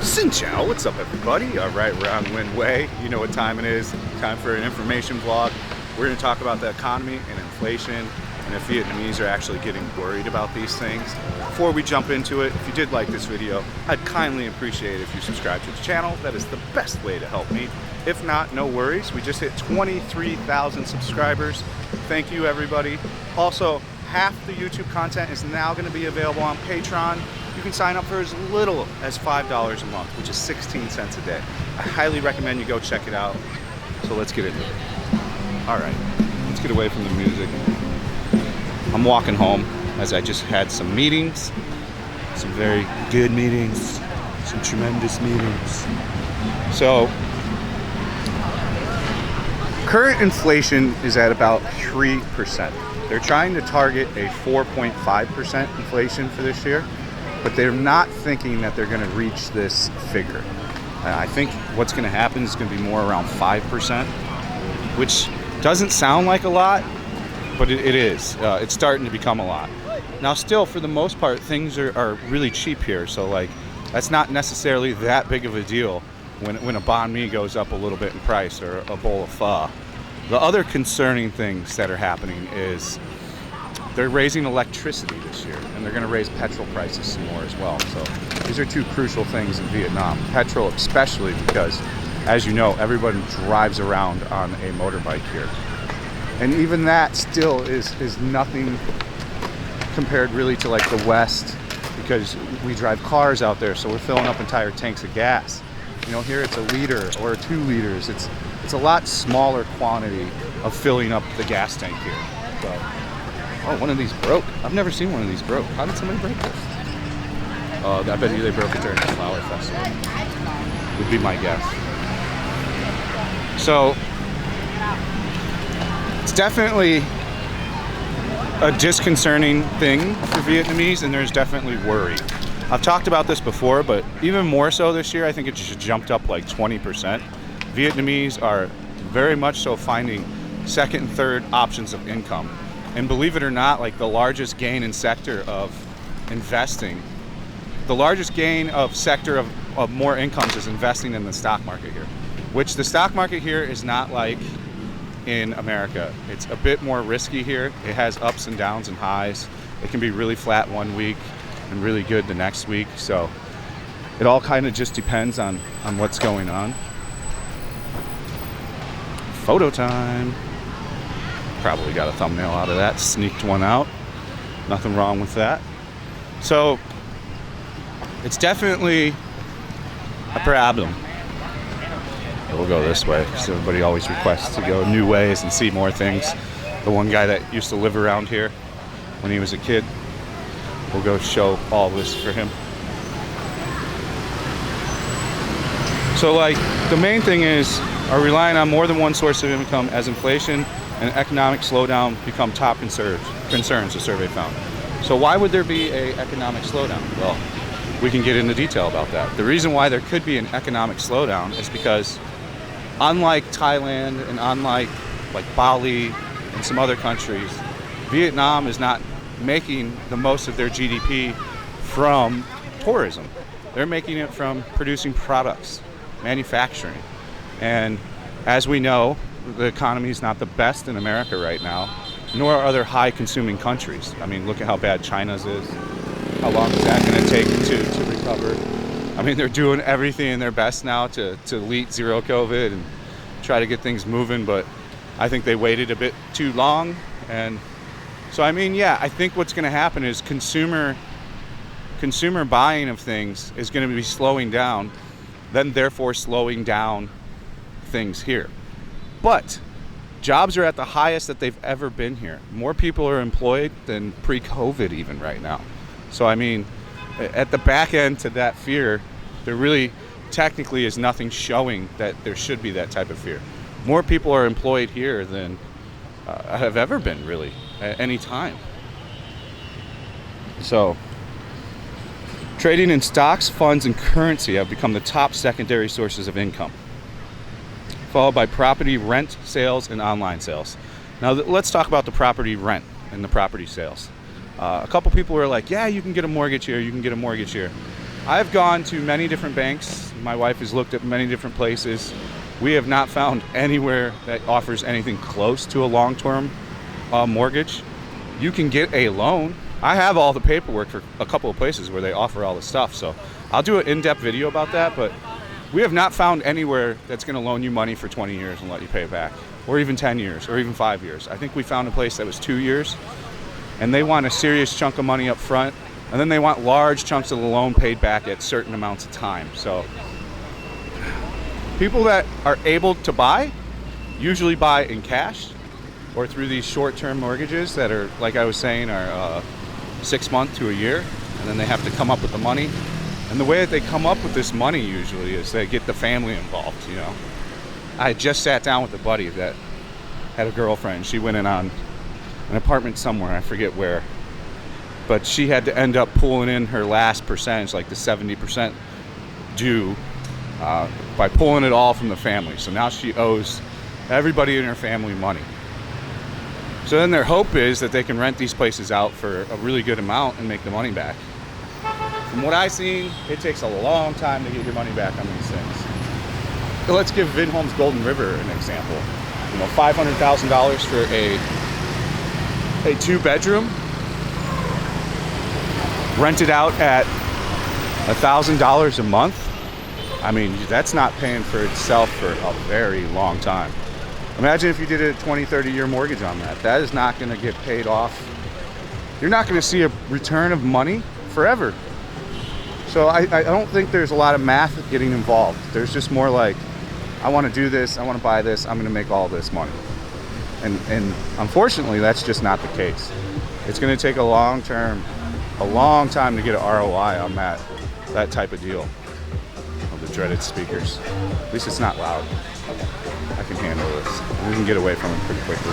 Xin Chao, what's up everybody? Alright, we're on Win Way. You know what time it is. Time for an information vlog. We're going to talk about the economy and inflation and if Vietnamese are actually getting worried about these things. Before we jump into it, if you did like this video, I'd kindly appreciate it if you subscribe to the channel. That is the best way to help me. If not, no worries. We just hit 23,000 subscribers. Thank you everybody. Also, half the YouTube content is now going to be available on Patreon. You can sign up for as little as $5 a month, which is 16 cents a day. I highly recommend you go check it out. So let's get into it. All right, let's get away from the music. I'm walking home as I just had some meetings, some very good meetings, some tremendous meetings. So, current inflation is at about 3%. They're trying to target a 4.5% inflation for this year, but they're not thinking that they're going to reach this figure. I think what's going to happen is going to be more around 5%, which doesn't sound like a lot, but it is. It's starting to become a lot. Now, still, for the most part, things are really cheap here, so like that's not necessarily that big of a deal when a banh mi goes up a little bit in price or a bowl of pho. The other concerning things that are happening is they're raising electricity this year, and they're going to raise petrol prices some more as well. So these are two crucial things in Vietnam. Petrol especially because, as you know, everybody drives around on a motorbike here. And even that still is nothing compared really to like the West, because we drive cars out there, so we're filling up entire tanks of gas. You know, here it's a liter or 2 liters. It's a lot smaller quantity of filling up the gas tank here. So, oh, one of these broke. I've never seen one of these broke. How did somebody break this? I bet you they broke it during the flower festival. Would be my guess. So, it's definitely a disconcerting thing for Vietnamese, and there's definitely worry. I've talked about this before, but even more so this year, I think it just jumped up like 20%. Vietnamese are very much so finding second and third options of income. And believe it or not, like the largest gain in sector of investing, the largest gain of sector of more incomes is investing in the stock market here, which the stock market here is not like in America. It's a bit more risky here. It has ups and downs and highs. It can be really flat one week and really good the next week. So it all kind of just depends on what's going on. Photo time. Probably got a thumbnail out of that, sneaked one out. Nothing wrong with that. So it's definitely a problem. We'll go this way because everybody always requests to go new ways and see more things. The one guy that used to live around here when he was a kid, we'll go show all this for him. So like the main thing is are relying on more than one source of income as inflation and economic slowdown become top concerns, the survey found. So why would there be an economic slowdown? Well, we can get into detail about that. The reason why there could be an economic slowdown is because unlike Thailand and unlike like Bali and some other countries, Vietnam is not making the most of their GDP from tourism. They're making it from producing products, manufacturing. And as we know, the economy is not the best in America right now, nor are other high consuming countries. I mean, look at how bad China's is. How long is that going to take to recover? I mean, they're doing everything in their best now to elite zero COVID and try to get things moving, but I think they waited a bit too long. And so, I mean, yeah, I think what's going to happen is consumer buying of things is going to be slowing down, then therefore slowing down things here. But jobs are at the highest that they've ever been here. More people are employed than pre-COVID even right now. So I mean, at the back end to that fear, there really technically is nothing showing that there should be that type of fear. More people are employed here than have ever been really at any time. So trading in stocks, funds, and currency have become the top secondary sources of income, followed by property rent sales and online sales. Now let's talk about the property rent and the property sales. A couple people were like, yeah, you can get a mortgage here, you can get a mortgage here. I've gone to many different banks. My wife has looked at many different places. We have not found anywhere that offers anything close to a long-term mortgage. You can get a loan. I have all the paperwork for a couple of places where they offer all the stuff, so I'll do an in-depth video about that, but we have not found anywhere that's going to loan you money for 20 years and let you pay it back, or even 10 years, or even 5 years. I think we found a place that was 2 years, and they want a serious chunk of money up front, and then they want large chunks of the loan paid back at certain amounts of time. So people that are able to buy usually buy in cash or through these short-term mortgages that are, like I was saying, are 6 months to a year, and then they have to come up with the money. And the way that they come up with this money usually is they get the family involved, you know. I just sat down with a buddy that had a girlfriend. She went in on an apartment somewhere, I forget where, but she had to end up pulling in her last percentage, like the 70% due, by pulling it all from the family. So now she owes everybody in her family money. So then their hope is that they can rent these places out for a really good amount and make the money back. From what I've seen, it takes a long time to get your money back on these things. So let's give Vinholm's Golden River an example. You know, $500,000 for a 2-bedroom, rented out at $1,000 a month. I mean, that's not paying for itself for a very long time. Imagine if you did a 20, 30-year mortgage on that. That is not going to get paid off. You're not going to see a return of money forever. So I don't think there's a lot of math getting involved. There's just more like, I want to do this, I want to buy this, I'm going to make all this money. And unfortunately, that's just not the case. It's going to take a long time to get an ROI on that type of deal. The dreaded speakers. At least it's not loud. I can handle this. We can get away from it pretty quickly.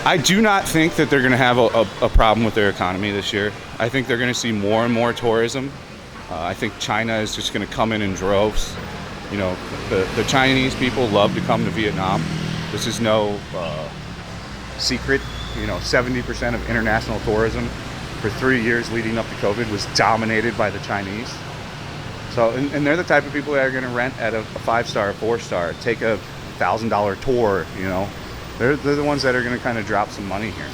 I do not think that they're going to have a problem with their economy this year. I think they're going to see more and more tourism. I think China is just going to come in droves. You know, the Chinese people love to come to Vietnam. This is no secret. You know, 70% of international tourism for 3 years leading up to COVID was dominated by the Chinese. So, and they're the type of people that are going to rent at a 5-star, 4-star, take a $1,000 tour, you know. They're the ones that are going to kind of drop some money here.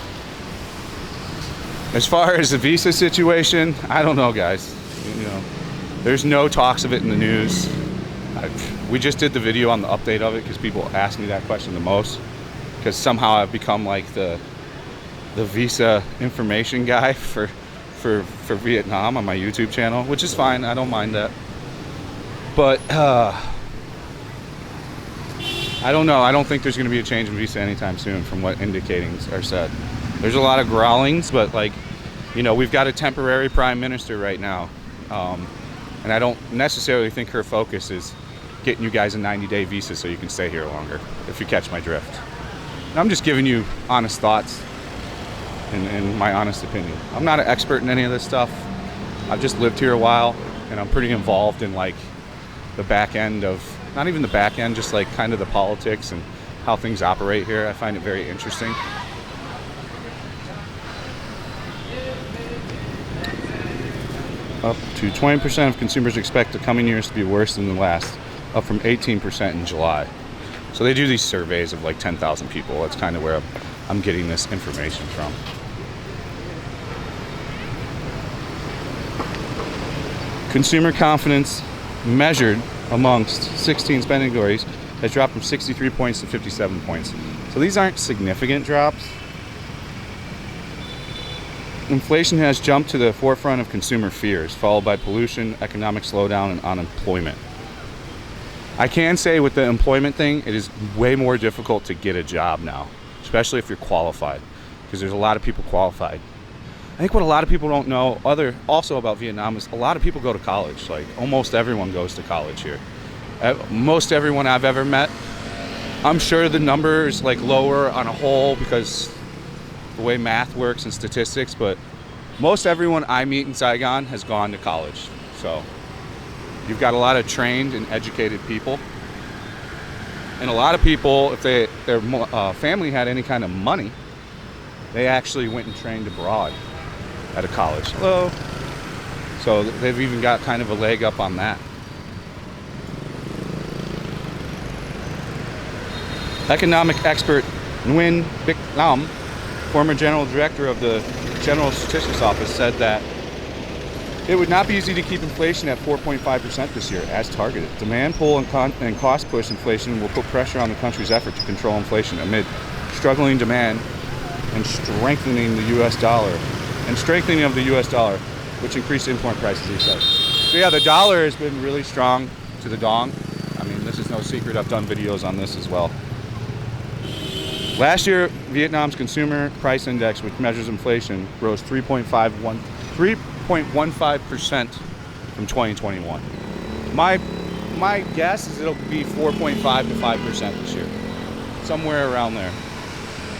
As far as the visa situation, I don't know, guys. You know, there's no talks of it in the news. We just did the video on the update of it because people ask me that question the most. Because somehow I've become like the visa information guy for Vietnam on my YouTube channel, which is fine. I don't mind that. But I don't know. I don't think there's going to be a change in visa anytime soon from what indicatings are said. There's a lot of growlings, but like, you know, we've got a temporary prime minister right now. And I don't necessarily think her focus is getting you guys a 90-day visa so you can stay here longer, if you catch my drift. And I'm just giving you honest thoughts and my honest opinion. I'm not an expert in any of this stuff. I've just lived here a while, and I'm pretty involved in like the back end of, not even the back end, just like kind of the politics and how things operate here. I find it very interesting. Up to 20% of consumers expect the coming years to be worse than the last, up from 18% in July. So they do these surveys of like 10,000 people. That's kind of where I'm getting this information from. Consumer confidence measured amongst 16 spending categories has dropped from 63 points to 57 points. So these aren't significant drops. Inflation has jumped to the forefront of consumer fears, followed by pollution, economic slowdown, and unemployment. I can say with the employment thing, it is way more difficult to get a job now, especially if you're qualified, because there's a lot of people qualified. I think what a lot of people don't know also about Vietnam is a lot of people go to college. Like almost everyone goes to college here. Most everyone I've ever met, I'm sure the number is like lower on a whole because the way math works and statistics, but most everyone I meet in Saigon has gone to college. So you've got a lot of trained and educated people. And a lot of people, if their family had any kind of money, they actually went and trained abroad. at a college. Hello. So they've even got kind of a leg up on that. Economic expert Nguyen Bích Lam, former general director of the General Statistics Office, said that it would not be easy to keep inflation at 4.5% this year, as targeted. Demand pull and cost push inflation will put pressure on the country's effort to control inflation amid struggling demand and strengthening the U.S. dollar, and strengthening of the U.S. dollar, which increased import prices, he said. So yeah, the dollar has been really strong to the dong. I mean, this is no secret. I've done videos on this as well. Last year, Vietnam's consumer price index, which measures inflation, rose 3.15% from 2021. My guess is it'll be 4.5 to 5% this year, somewhere around there.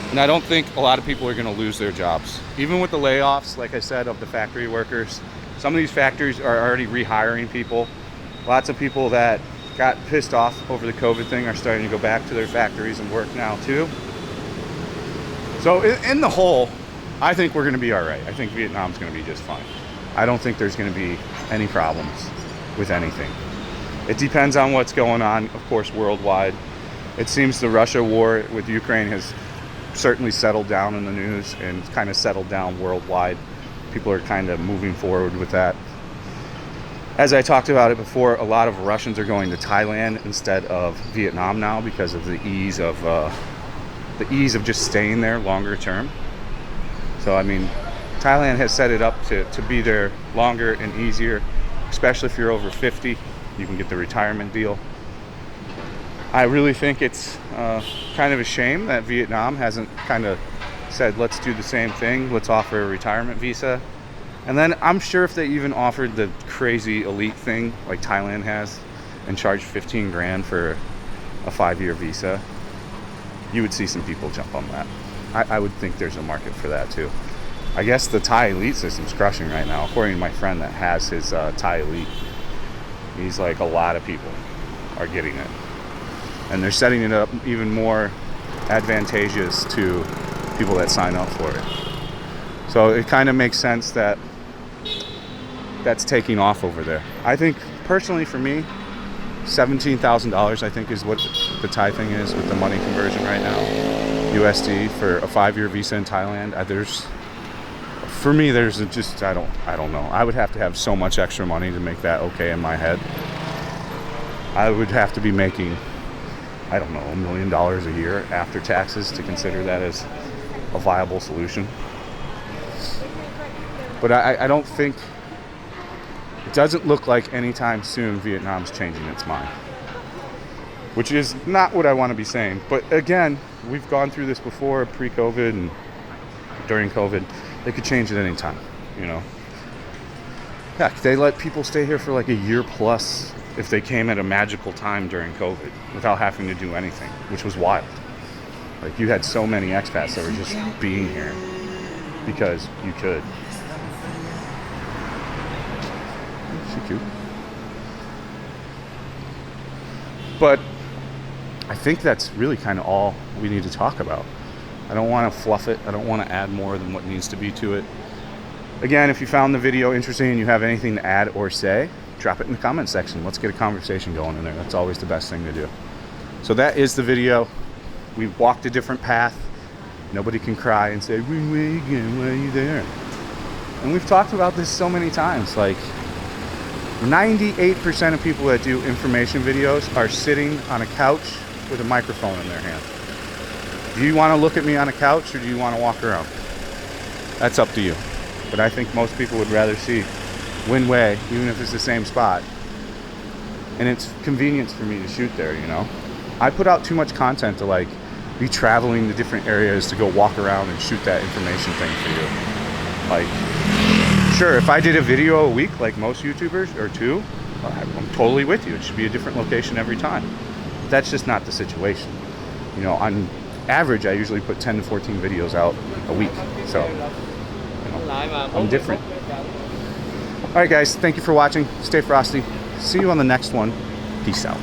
And I don't think a lot of people are going to lose their jobs. Even with the layoffs, like I said, of the factory workers, some of these factories are already rehiring people. Lots of people that got pissed off over the COVID thing are starting to go back to their factories and work now too. So in the whole, I think we're going to be all right. I think Vietnam's going to be just fine. I don't think there's going to be any problems with anything. It depends on what's going on, of course, worldwide. It seems the Russia war with Ukraine has certainly settled down in the news and kind of settled down worldwide. People are kind of moving forward with that. As I talked about it before, a lot of Russians are going to Thailand instead of Vietnam now because of the ease of just staying there longer term. So I mean, Thailand has set it up to be there longer and easier, especially if you're over 50. You can get the retirement deal. I really think it's kind of a shame that Vietnam hasn't kind of said, let's do the same thing. Let's offer a retirement visa. And then I'm sure if they even offered the crazy elite thing like Thailand has and charged 15 grand for a 5-year visa, you would see some people jump on that. I would think there's a market for that too. I guess the Thai elite system's crushing right now, according to my friend that has his Thai elite. He's like, a lot of people are getting it. And they're setting it up even more advantageous to people that sign up for it. So it kind of makes sense that that's taking off over there. I think, personally for me, $17,000 I think is what the Thai thing is with the money conversion right now. USD for a 5-year visa in Thailand. For me, there's just, I don't know. I would have to have so much extra money to make that okay in my head. I would have to be making, I don't know, $1 million a year after taxes to consider that as a viable solution. But I don't think, it doesn't look like anytime soon Vietnam's changing its mind. Which is not what I want to be saying. But again, we've gone through this before, pre-COVID and during COVID. They could change at any time, you know. Heck, they let people stay here for like a year plus if they came at a magical time during COVID without having to do anything, which was wild. Like, you had so many expats that were just being here because you could. She cute. But I think that's really kind of all we need to talk about. I don't want to fluff it. I don't want to add more than what needs to be to it. Again, if you found the video interesting and you have anything to add or say, drop it in the comment section. Let's get a conversation going in there. That's always the best thing to do. So that is the video. We've walked a different path. Nobody can cry and say, where are you there? And we've talked about this so many times. Like, 98% of people that do information videos are sitting on a couch with a microphone in their hand. Do you want to look at me on a couch or do you want to walk around? That's up to you. But I think most people would rather see Win Way, even if it's the same spot. And it's convenience for me to shoot there, you know? I put out too much content to like be traveling to different areas to go walk around and shoot that information thing for you. Like, sure, if I did a video a week like most YouTubers, or two, I'm totally with you. It should be a different location every time. But that's just not the situation. You know, on average, I usually put 10 to 14 videos out a week. So, you know, I'm different. All right, guys, thank you for watching. Stay frosty. See you on the next one. Peace out.